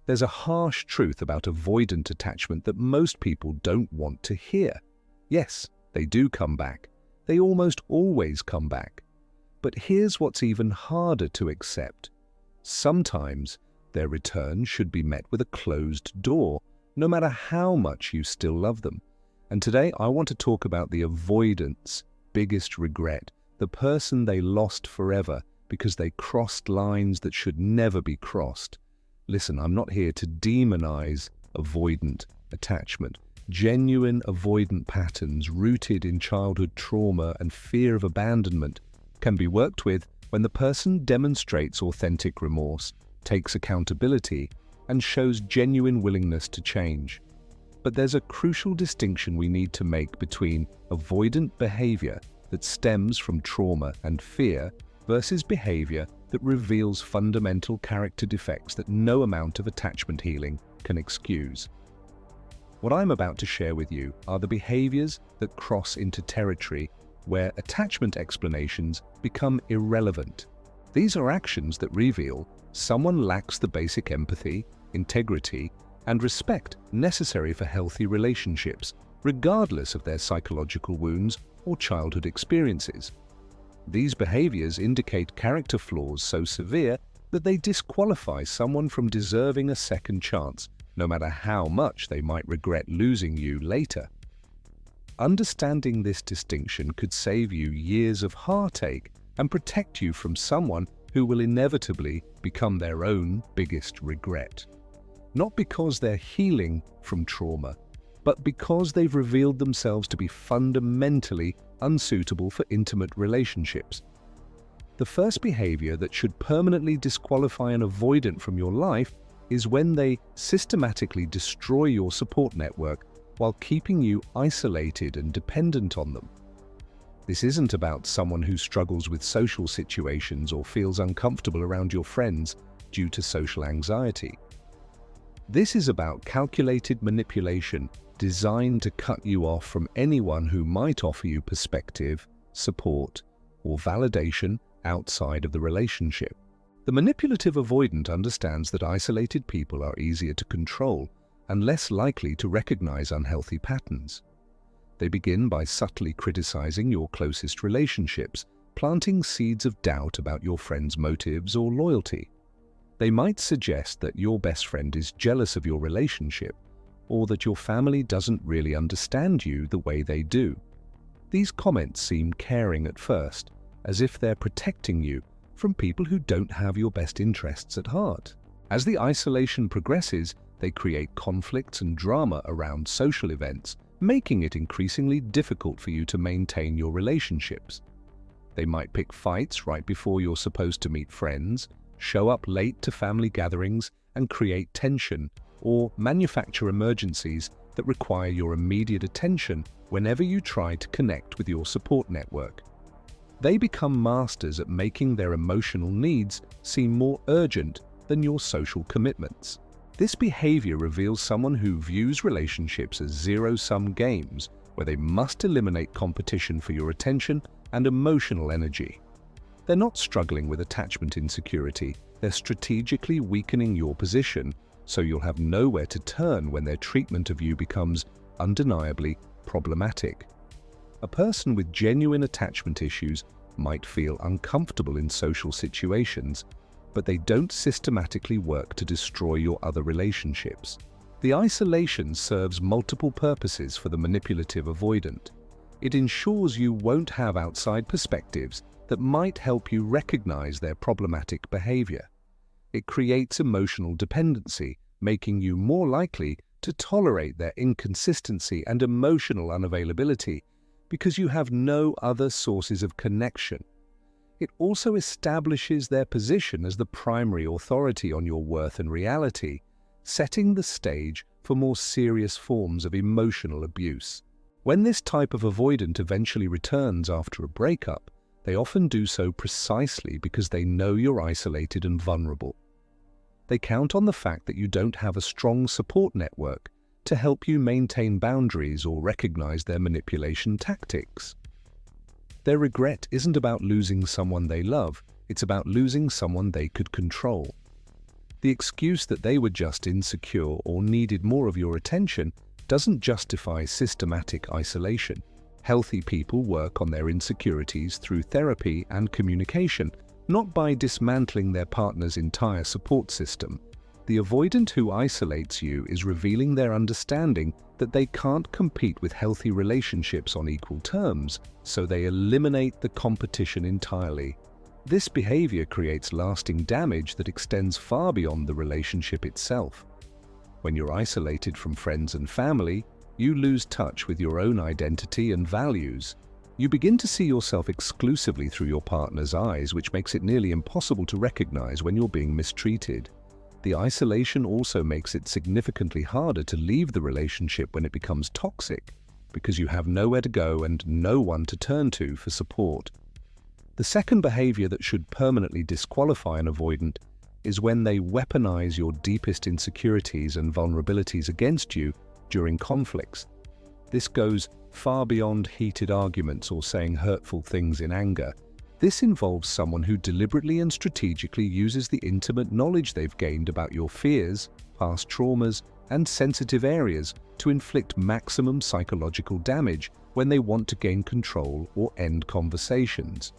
There's a harsh truth about avoidant attachment that most people don't want to hear. Yes, they do come back. They almost always come back. But here's what's even harder to accept. Sometimes their return should be met with a closed door, no matter how much you still love them. And today I want to talk about the avoidant's biggest regret, the person they lost forever because they crossed lines that should never be crossed. Listen, I'm not here to demonize avoidant attachment. Genuine avoidant patterns rooted in childhood trauma and fear of abandonment can be worked with when the person demonstrates authentic remorse, takes accountability, and shows genuine willingness to change. But there's a crucial distinction we need to make between avoidant behavior that stems from trauma and fear versus behavior that reveals fundamental character defects that no amount of attachment healing can excuse. What I'm about to share with you are the behaviors that cross into territory where attachment explanations become irrelevant. These are actions that reveal someone lacks the basic empathy, integrity, and respect necessary for healthy relationships, regardless of their psychological wounds or childhood experiences. These behaviors indicate character flaws so severe that they disqualify someone from deserving a second chance, no matter how much they might regret losing you later. Understanding this distinction could save you years of heartache and protect you from someone who will inevitably become their own biggest regret. Not because they're healing from trauma, but because they've revealed themselves to be fundamentally unsuitable for intimate relationships. The first behavior that should permanently disqualify an avoidant from your life is when they systematically destroy your support network while keeping you isolated and dependent on them. This isn't about someone who struggles with social situations or feels uncomfortable around your friends due to social anxiety. This is about calculated manipulation designed to cut you off from anyone who might offer you perspective, support, or validation outside of the relationship. The manipulative avoidant understands that isolated people are easier to control and less likely to recognize unhealthy patterns. They begin by subtly criticizing your closest relationships, planting seeds of doubt about your friend's motives or loyalty. They might suggest that your best friend is jealous of your relationship, or that your family doesn't really understand you the way they do. These comments seem caring at first, as if they're protecting you from people who don't have your best interests at heart. As the isolation progresses, they create conflicts and drama around social events, making it increasingly difficult for you to maintain your relationships. They might pick fights right before you're supposed to meet friends, show up late to family gatherings, and create tension, or manufacture emergencies that require your immediate attention whenever you try to connect with your support network. They become masters at making their emotional needs seem more urgent than your social commitments. This behavior reveals someone who views relationships as zero-sum games where they must eliminate competition for your attention and emotional energy. They're not struggling with attachment insecurity, they're strategically weakening your position so you'll have nowhere to turn when their treatment of you becomes undeniably problematic. A person with genuine attachment issues might feel uncomfortable in social situations, but they don't systematically work to destroy your other relationships. The isolation serves multiple purposes for the manipulative avoidant. It ensures you won't have outside perspectives that might help you recognize their problematic behavior. It creates emotional dependency, making you more likely to tolerate their inconsistency and emotional unavailability because you have no other sources of connection. It also establishes their position as the primary authority on your worth and reality, setting the stage for more serious forms of emotional abuse. When this type of avoidant eventually returns after a breakup, they often do so precisely because they know you're isolated and vulnerable. They count on the fact that you don't have a strong support network to help you maintain boundaries or recognize their manipulation tactics. Their regret isn't about losing someone they love, it's about losing someone they could control. The excuse that they were just insecure or needed more of your attention doesn't justify systematic isolation. Healthy people work on their insecurities through therapy and communication, not by dismantling their partner's entire support system. The avoidant who isolates you is revealing their understanding that they can't compete with healthy relationships on equal terms, so they eliminate the competition entirely. This behavior creates lasting damage that extends far beyond the relationship itself. When you're isolated from friends and family, you lose touch with your own identity and values. You begin to see yourself exclusively through your partner's eyes, which makes it nearly impossible to recognize when you're being mistreated. The isolation also makes it significantly harder to leave the relationship when it becomes toxic, because you have nowhere to go and no one to turn to for support. The second behavior that should permanently disqualify an avoidant is when they weaponize your deepest insecurities and vulnerabilities against you during conflicts. This goes far beyond heated arguments or saying hurtful things in anger. This involves someone who deliberately and strategically uses the intimate knowledge they've gained about your fears, past traumas, and sensitive areas to inflict maximum psychological damage when they want to gain control or end conversations.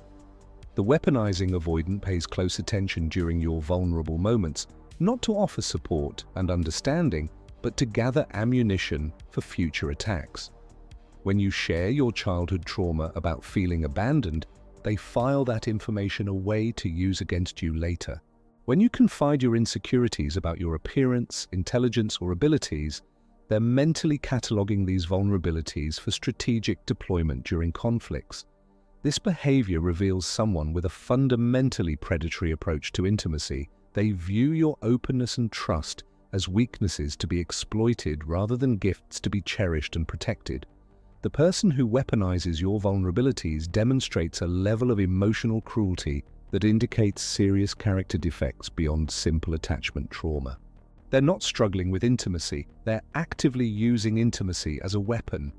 The weaponizing avoidant pays close attention during your vulnerable moments, not to offer support and understanding, but to gather ammunition for future attacks. When you share your childhood trauma about feeling abandoned, they file that information away to use against you later. When you confide your insecurities about your appearance, intelligence, or abilities, they're mentally cataloging these vulnerabilities for strategic deployment during conflicts. This behavior reveals someone with a fundamentally predatory approach to intimacy. They view your openness and trust as weaknesses to be exploited rather than gifts to be cherished and protected. The person who weaponizes your vulnerabilities demonstrates a level of emotional cruelty that indicates serious character defects beyond simple attachment trauma. They're not struggling with intimacy, they're actively using intimacy as a weapon.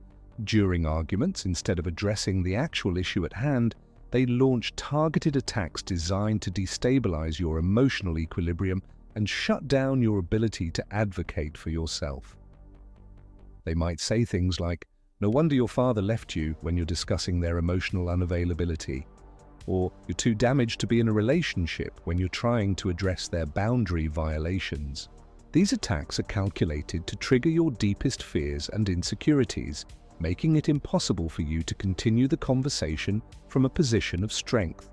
During arguments, instead of addressing the actual issue at hand, they launch targeted attacks designed to destabilize your emotional equilibrium and shut down your ability to advocate for yourself. They might say things like, "No wonder your father left you," when you're discussing their emotional unavailability. Or, "You're too damaged to be in a relationship," when you're trying to address their boundary violations. These attacks are calculated to trigger your deepest fears and insecurities, making it impossible for you to continue the conversation from a position of strength.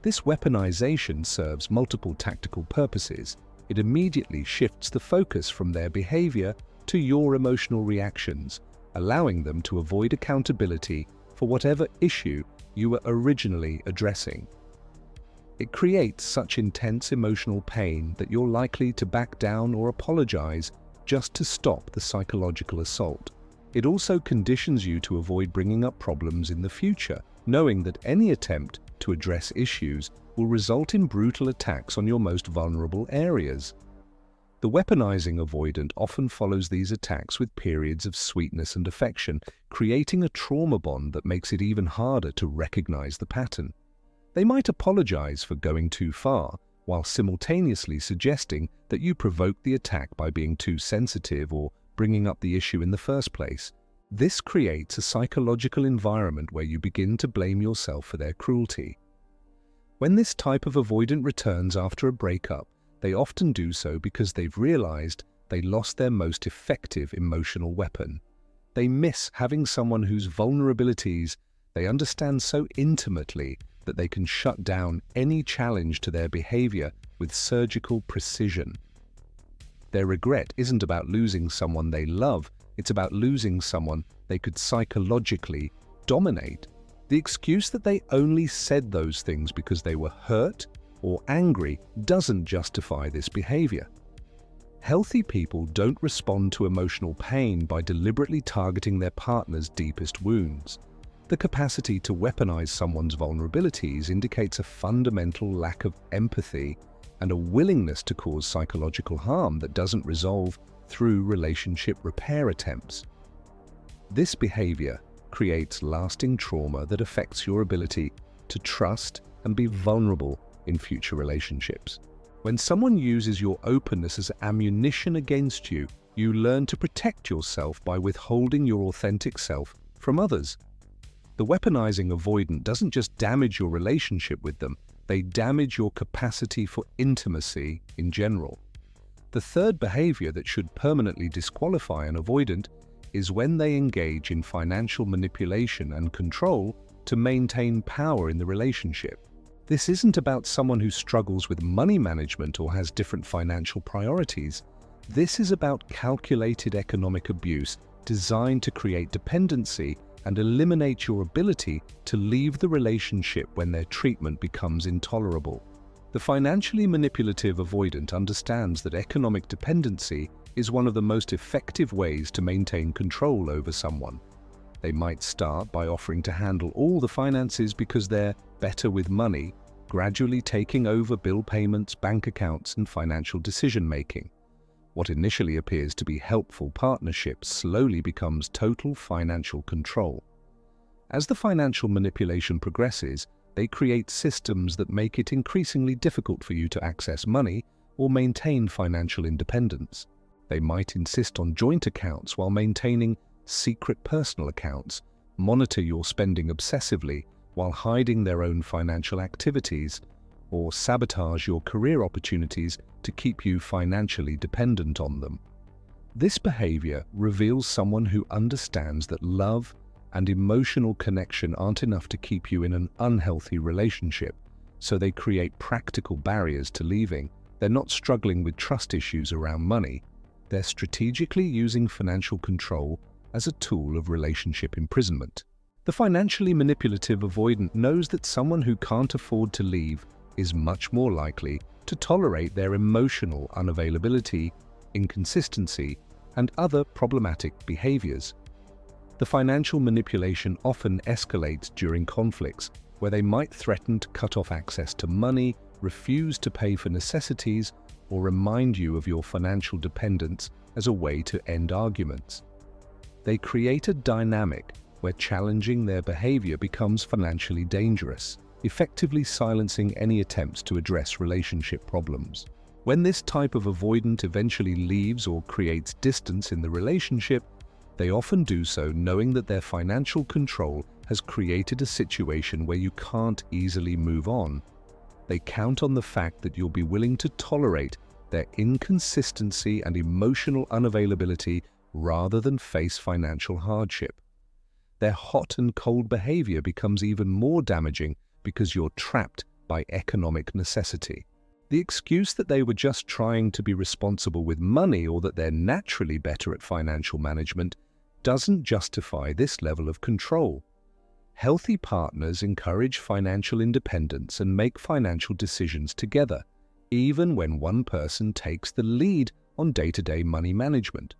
This weaponization serves multiple tactical purposes. It immediately shifts the focus from their behavior to your emotional reactions, allowing them to avoid accountability for whatever issue you were originally addressing. It creates such intense emotional pain that you're likely to back down or apologize just to stop the psychological assault. It also conditions you to avoid bringing up problems in the future, knowing that any attempt to address issues will result in brutal attacks on your most vulnerable areas. The weaponizing avoidant often follows these attacks with periods of sweetness and affection, creating a trauma bond that makes it even harder to recognize the pattern. They might apologize for going too far, while simultaneously suggesting that you provoked the attack by being too sensitive or bringing up the issue in the first place. This creates a psychological environment where you begin to blame yourself for their cruelty. When this type of avoidant returns after a breakup, they often do so because they've realized they lost their most effective emotional weapon. They miss having someone whose vulnerabilities they understand so intimately that they can shut down any challenge to their behavior with surgical precision. Their regret isn't about losing someone they love, it's about losing someone they could psychologically dominate. The excuse that they only said those things because they were hurt or angry doesn't justify this behavior. Healthy people don't respond to emotional pain by deliberately targeting their partner's deepest wounds. The capacity to weaponize someone's vulnerabilities indicates a fundamental lack of empathy and a willingness to cause psychological harm that doesn't resolve through relationship repair attempts. This behavior creates lasting trauma that affects your ability to trust and be vulnerable in future relationships. When someone uses your openness as ammunition against you, you learn to protect yourself by withholding your authentic self from others. The weaponizing avoidant doesn't just damage your relationship with them, they damage your capacity for intimacy in general. The third behavior that should permanently disqualify an avoidant is when they engage in financial manipulation and control to maintain power in the relationship. This isn't about someone who struggles with money management or has different financial priorities. This is about calculated economic abuse designed to create dependency and eliminate your ability to leave the relationship when their treatment becomes intolerable. The financially manipulative avoidant understands that economic dependency is one of the most effective ways to maintain control over someone. They might start by offering to handle all the finances because they're better with money, gradually taking over bill payments, bank accounts, and financial decision-making. What initially appears to be helpful partnership slowly becomes total financial control. As the financial manipulation progresses, they create systems that make it increasingly difficult for you to access money or maintain financial independence. They might insist on joint accounts while maintaining secret personal accounts, monitor your spending obsessively while hiding their own financial activities, or sabotage your career opportunities to keep you financially dependent on them. This behavior reveals someone who understands that love and emotional connection aren't enough to keep you in an unhealthy relationship, so they create practical barriers to leaving. They're not struggling with trust issues around money. They're strategically using financial control as a tool of relationship imprisonment. The financially manipulative avoidant knows that someone who can't afford to leave is much more likely to tolerate their emotional unavailability, inconsistency, and other problematic behaviors. The financial manipulation often escalates during conflicts, where they might threaten to cut off access to money, refuse to pay for necessities, or remind you of your financial dependence as a way to end arguments. They create a dynamic where challenging their behavior becomes financially dangerous, effectively silencing any attempts to address relationship problems. When this type of avoidant eventually leaves or creates distance in the relationship, they often do so knowing that their financial control has created a situation where you can't easily move on. They count on the fact that you'll be willing to tolerate their inconsistency and emotional unavailability rather than face financial hardship. Their hot and cold behavior becomes even more damaging because you're trapped by economic necessity. The excuse that they were just trying to be responsible with money or that they're naturally better at financial management doesn't justify this level of control. Healthy partners encourage financial independence and make financial decisions together, even when one person takes the lead on day-to-day money management.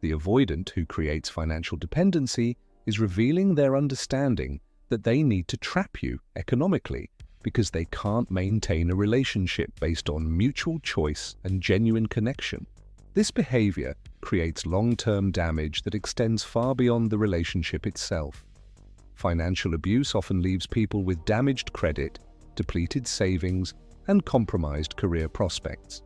The avoidant who creates financial dependency is revealing their understanding that they need to trap you economically because they can't maintain a relationship based on mutual choice and genuine connection. This behavior creates long-term damage that extends far beyond the relationship itself. Financial abuse often leaves people with damaged credit, depleted savings, and compromised career prospects.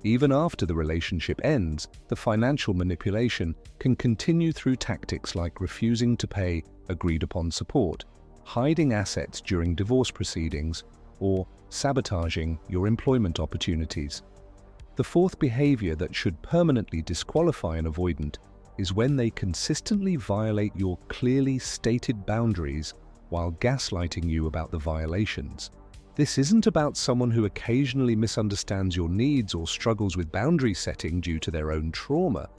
Even after the relationship ends, the financial manipulation can continue through tactics like refusing to pay agreed-upon support, hiding assets during divorce proceedings, or sabotaging your employment opportunities. The fourth behavior that should permanently disqualify an avoidant is when they consistently violate your clearly stated boundaries while gaslighting you about the violations. This isn't about someone who occasionally misunderstands your needs or struggles with boundary setting due to their own trauma.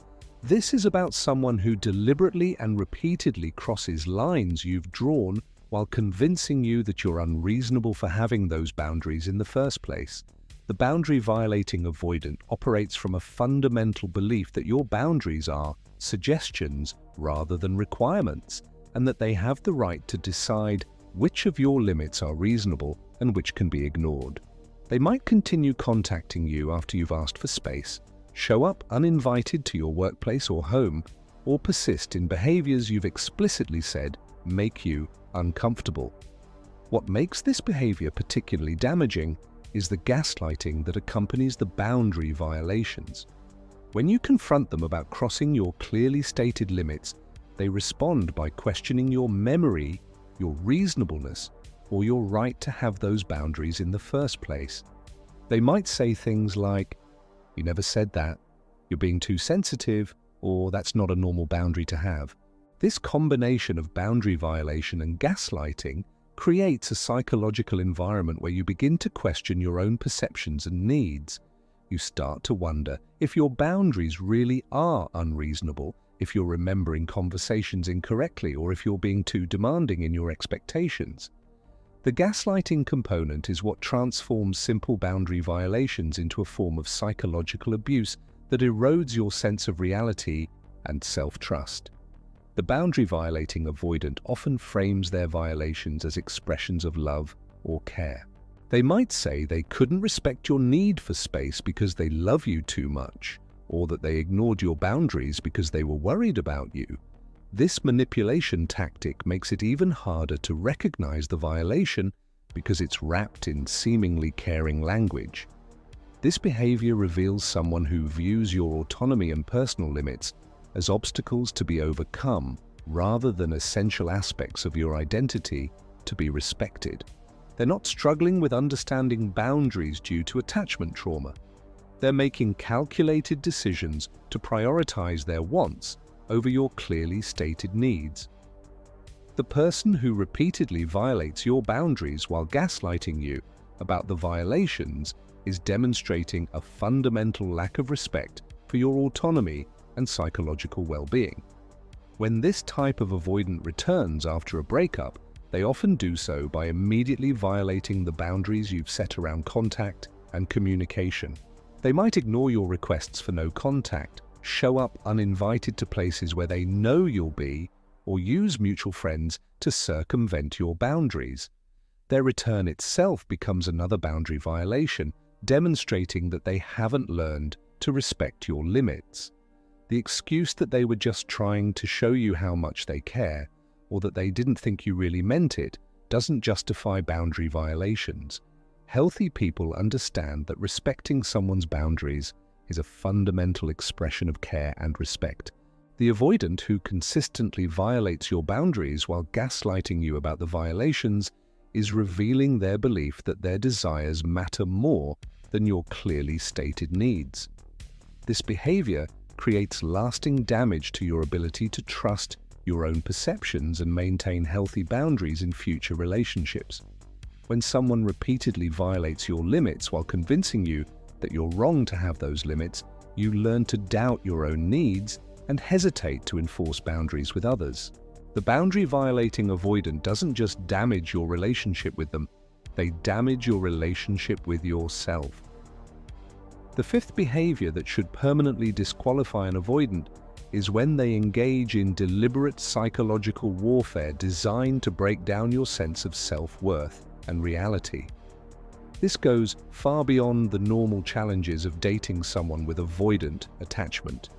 This is about someone who deliberately and repeatedly crosses lines you've drawn while convincing you that you're unreasonable for having those boundaries in the first place. The boundary-violating avoidant operates from a fundamental belief that your boundaries are suggestions rather than requirements, and that they have the right to decide which of your limits are reasonable and which can be ignored. They might continue contacting you after you've asked for space, show up uninvited to your workplace or home, or persist in behaviors you've explicitly said make you uncomfortable. What makes this behavior particularly damaging is the gaslighting that accompanies the boundary violations. When you confront them about crossing your clearly stated limits, they respond by questioning your memory, your reasonableness, or your right to have those boundaries in the first place. They might say things like, "You never said that," "You're being too sensitive," or "That's not a normal boundary to have." This combination of boundary violation and gaslighting creates a psychological environment where you begin to question your own perceptions and needs. You start to wonder if your boundaries really are unreasonable, if you're remembering conversations incorrectly, or if you're being too demanding in your expectations. The gaslighting component is what transforms simple boundary violations into a form of psychological abuse that erodes your sense of reality and self-trust. The boundary violating avoidant often frames their violations as expressions of love or care. They might say they couldn't respect your need for space because they love you too much, or that they ignored your boundaries because they were worried about you. This manipulation tactic makes it even harder to recognize the violation because it's wrapped in seemingly caring language. This behavior reveals someone who views your autonomy and personal limits as obstacles to be overcome rather than essential aspects of your identity to be respected. They're not struggling with understanding boundaries due to attachment trauma. They're making calculated decisions to prioritize their wants over your clearly stated needs. The person who repeatedly violates your boundaries while gaslighting you about the violations is demonstrating a fundamental lack of respect for your autonomy and psychological well-being. When this type of avoidant returns after a breakup, they often do so by immediately violating the boundaries you've set around contact and communication. They might ignore your requests for no contact, show up uninvited to places where they know you'll be, or use mutual friends to circumvent your boundaries. Their return itself becomes another boundary violation, demonstrating that they haven't learned to respect your limits. The excuse that they were just trying to show you how much they care, or that they didn't think you really meant it, doesn't justify boundary violations. Healthy people understand that respecting someone's boundaries is a fundamental expression of care and respect. The avoidant who consistently violates your boundaries while gaslighting you about the violations is revealing their belief that their desires matter more than your clearly stated needs. This behavior creates lasting damage to your ability to trust your own perceptions and maintain healthy boundaries in future relationships. When someone repeatedly violates your limits while convincing you that you're wrong to have those limits, you learn to doubt your own needs and hesitate to enforce boundaries with others. The boundary-violating avoidant doesn't just damage your relationship with them, they damage your relationship with yourself. The fifth behavior that should permanently disqualify an avoidant is when they engage in deliberate psychological warfare designed to break down your sense of self-worth and reality. This goes far beyond the normal challenges of dating someone with avoidant attachment.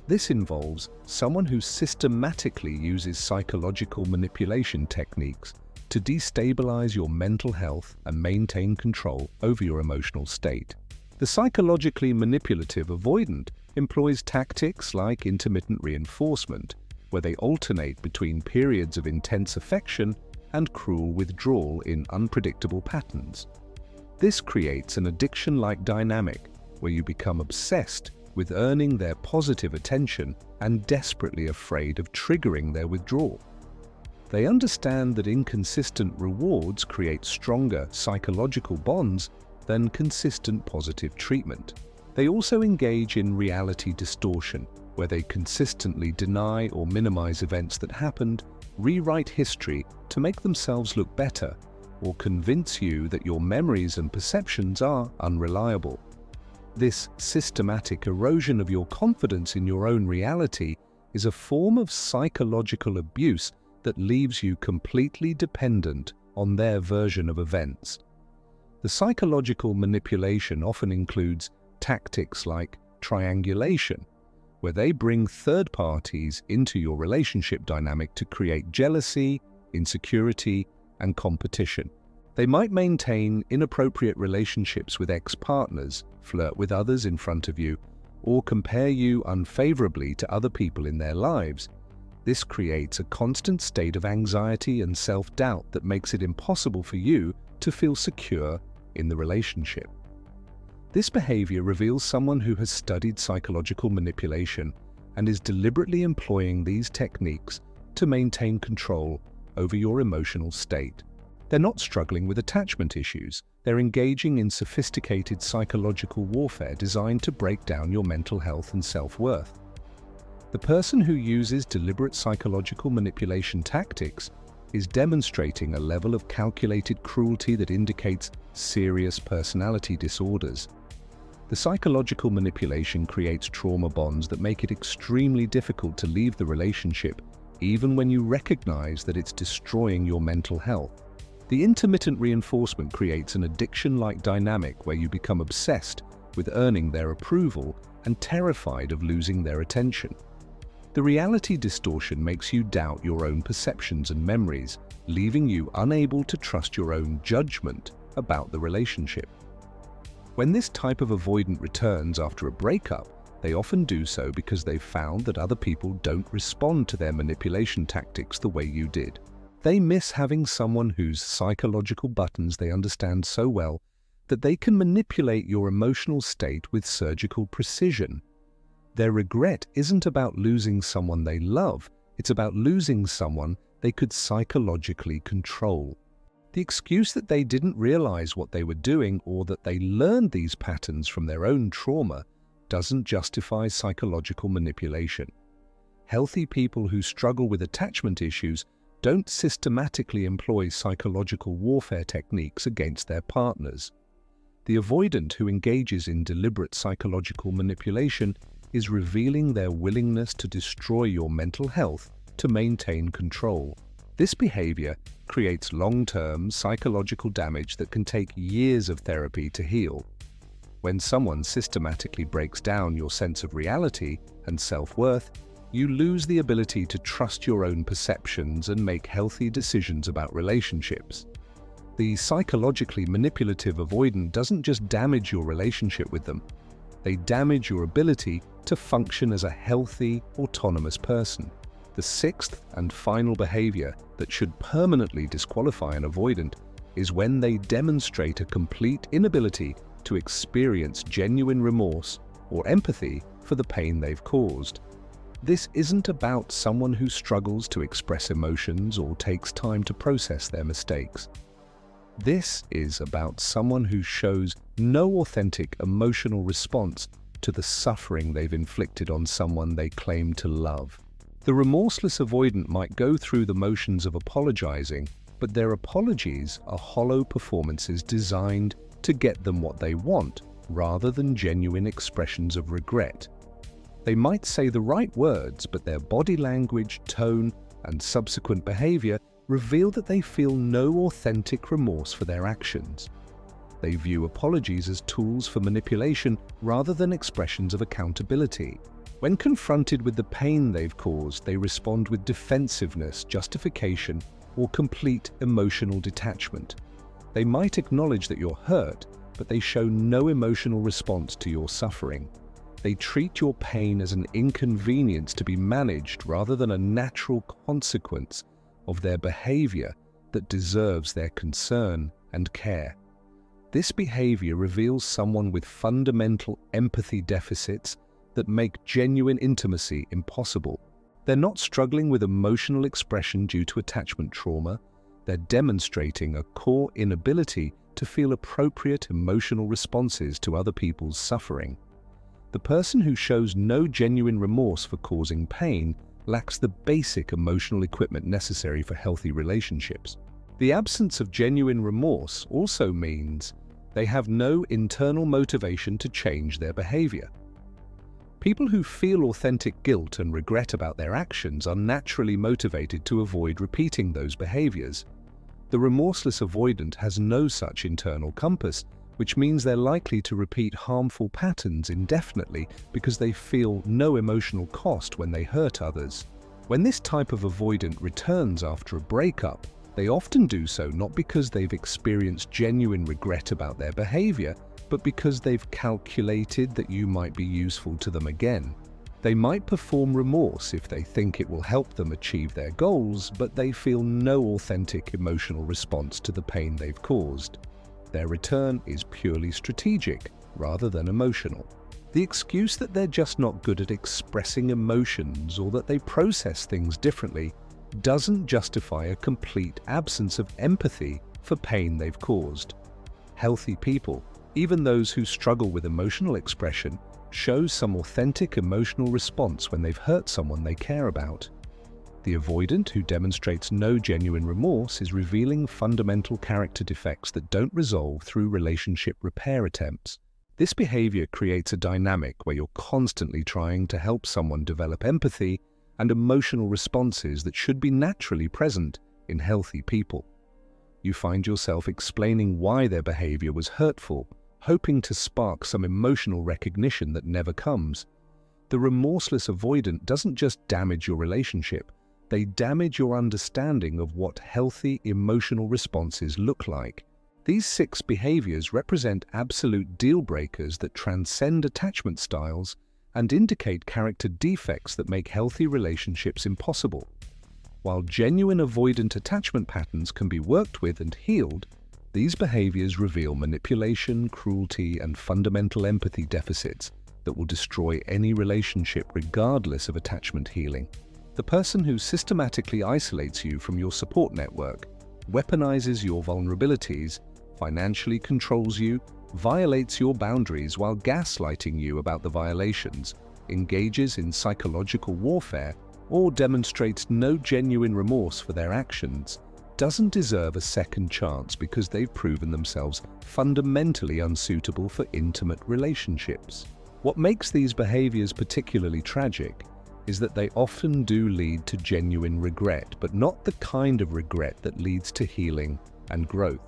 This involves someone who systematically uses psychological manipulation techniques to destabilize your mental health and maintain control over your emotional state. The psychologically manipulative avoidant employs tactics like intermittent reinforcement, where they alternate between periods of intense affection and cruel withdrawal in unpredictable patterns. This creates an addiction-like dynamic where you become obsessed with earning their positive attention and desperately afraid of triggering their withdrawal. They understand that inconsistent rewards create stronger psychological bonds than consistent positive treatment. They also engage in reality distortion, where they consistently deny or minimize events that happened, rewrite history to make themselves look better, or convince you that your memories and perceptions are unreliable. This systematic erosion of your confidence in your own reality is a form of psychological abuse that leaves you completely dependent on their version of events. The psychological manipulation often includes tactics like triangulation, where they bring third parties into your relationship dynamic to create jealousy, insecurity, and competition. They might maintain inappropriate relationships with ex-partners, flirt with others in front of you, or compare you unfavorably to other people in their lives. This creates a constant state of anxiety and self-doubt that makes it impossible for you to feel secure in the relationship. This behavior reveals someone who has studied psychological manipulation and is deliberately employing these techniques to maintain control over your emotional state. They're not struggling with attachment issues. They're engaging in sophisticated psychological warfare designed to break down your mental health and self-worth. The person who uses deliberate psychological manipulation tactics is demonstrating a level of calculated cruelty that indicates serious personality disorders. The psychological manipulation creates trauma bonds that make it extremely difficult to leave the relationship, even when you recognize that it's destroying your mental health. The intermittent reinforcement creates an addiction-like dynamic where you become obsessed with earning their approval and terrified of losing their attention. The reality distortion makes you doubt your own perceptions and memories, leaving you unable to trust your own judgment about the relationship. When this type of avoidant returns after a breakup, they often do so because they've found that other people don't respond to their manipulation tactics the way you did. They miss having someone whose psychological buttons they understand so well that they can manipulate your emotional state with surgical precision. Their regret isn't about losing someone they love, it's about losing someone they could psychologically control. The excuse that they didn't realize what they were doing or that they learned these patterns from their own trauma doesn't justify psychological manipulation. Healthy people who struggle with attachment issues don't systematically employ psychological warfare techniques against their partners. The avoidant who engages in deliberate psychological manipulation is revealing their willingness to destroy your mental health to maintain control. This behavior creates long-term psychological damage that can take years of therapy to heal. When someone systematically breaks down your sense of reality and self-worth, you lose the ability to trust your own perceptions and make healthy decisions about relationships. The psychologically manipulative avoidant doesn't just damage your relationship with them, they damage your ability to function as a healthy, autonomous person. The sixth and final behavior that should permanently disqualify an avoidant is when they demonstrate a complete inability to experience genuine remorse or empathy for the pain they've caused. This isn't about someone who struggles to express emotions or takes time to process their mistakes. This is about someone who shows no authentic emotional response to the suffering they've inflicted on someone they claim to love. The remorseless avoidant might go through the motions of apologizing, but their apologies are hollow performances designed to get them what they want, rather than genuine expressions of regret. They might say the right words, but their body language, tone, and subsequent behavior reveal that they feel no authentic remorse for their actions. They view apologies as tools for manipulation rather than expressions of accountability. When confronted with the pain they've caused, they respond with defensiveness, justification, or complete emotional detachment. They might acknowledge that you're hurt, but they show no emotional response to your suffering. They treat your pain as an inconvenience to be managed rather than a natural consequence of their behavior that deserves their concern and care. This behavior reveals someone with fundamental empathy deficits that make genuine intimacy impossible. They're not struggling with emotional expression due to attachment trauma. They're demonstrating a core inability to feel appropriate emotional responses to other people's suffering. The person who shows no genuine remorse for causing pain lacks the basic emotional equipment necessary for healthy relationships. The absence of genuine remorse also means they have no internal motivation to change their behavior. People who feel authentic guilt and regret about their actions are naturally motivated to avoid repeating those behaviors. The remorseless avoidant has no such internal compass, which means they're likely to repeat harmful patterns indefinitely because they feel no emotional cost when they hurt others. When this type of avoidant returns after a breakup, they They often do so not because they've experienced genuine regret about their behavior, but because they've calculated that you might be useful to them again. They might perform remorse if they think it will help them achieve their goals, but they feel no authentic emotional response to the pain they've caused. Their return is purely strategic rather than emotional. The excuse that they're just not good at expressing emotions or that they process things differently doesn't justify a complete absence of empathy for pain they've caused. Healthy people, even those who struggle with emotional expression, show some authentic emotional response when they've hurt someone they care about. The avoidant who demonstrates no genuine remorse is revealing fundamental character defects that don't resolve through relationship repair attempts. This behavior creates a dynamic where you're constantly trying to help someone develop empathy and emotional responses that should be naturally present in healthy people. You find yourself explaining why their behavior was hurtful, hoping to spark some emotional recognition that never comes. The remorseless avoidant doesn't just damage your relationship, they damage your understanding of what healthy emotional responses look like. These 6 behaviors represent absolute deal breakers that transcend attachment styles and indicate character defects that make healthy relationships impossible. While genuine avoidant attachment patterns can be worked with and healed, these behaviors reveal manipulation, cruelty, and fundamental empathy deficits that will destroy any relationship regardless of attachment healing. The person who systematically isolates you from your support network, weaponizes your vulnerabilities, financially controls you, violates your boundaries while gaslighting you about the violations, engages in psychological warfare, or demonstrates no genuine remorse for their actions, doesn't deserve a second chance because they've proven themselves fundamentally unsuitable for intimate relationships. What makes these behaviors particularly tragic is that they often do lead to genuine regret, but not the kind of regret that leads to healing and growth.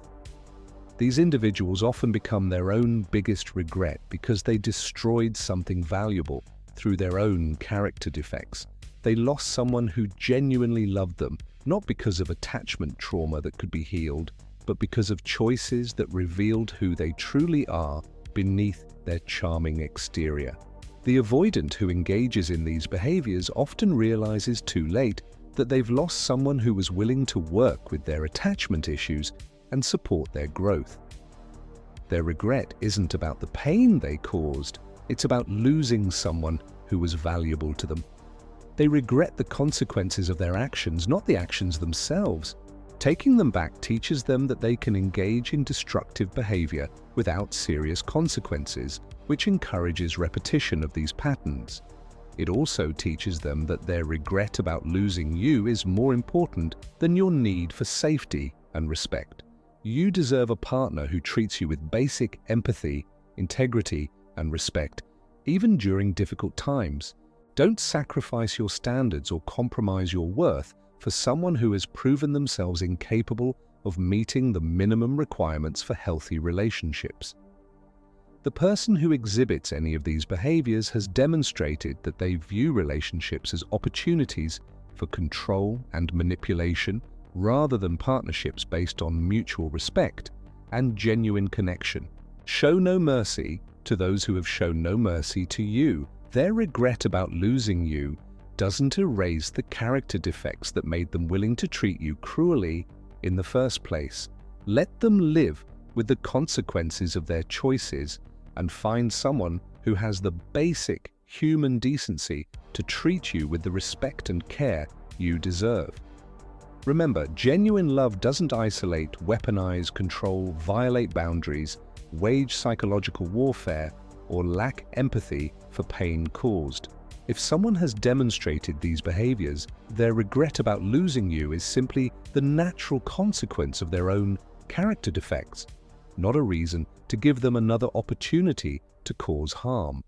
These individuals often become their own biggest regret because they destroyed something valuable through their own character defects. They lost someone who genuinely loved them, not because of attachment trauma that could be healed, but because of choices that revealed who they truly are beneath their charming exterior. The avoidant who engages in these behaviors often realizes too late that they've lost someone who was willing to work with their attachment issues and support their growth. Their regret isn't about the pain they caused, it's about losing someone who was valuable to them. They regret the consequences of their actions, not the actions themselves. Taking them back teaches them that they can engage in destructive behavior without serious consequences, which encourages repetition of these patterns. It also teaches them that their regret about losing you is more important than your need for safety and respect. You deserve a partner who treats you with basic empathy, integrity, and respect, even during difficult times. Don't sacrifice your standards or compromise your worth for someone who has proven themselves incapable of meeting the minimum requirements for healthy relationships. The person who exhibits any of these behaviors has demonstrated that they view relationships as opportunities for control and manipulation rather than partnerships based on mutual respect and genuine connection. Show no mercy to those who have shown no mercy to you. Their regret about losing you doesn't erase the character defects that made them willing to treat you cruelly in the first place. Let them live with the consequences of their choices and find someone who has the basic human decency to treat you with the respect and care you deserve. Remember, genuine love doesn't isolate, weaponize, control, violate boundaries, wage psychological warfare, or lack empathy for pain caused. If someone has demonstrated these behaviors, their regret about losing you is simply the natural consequence of their own character defects, not a reason to give them another opportunity to cause harm.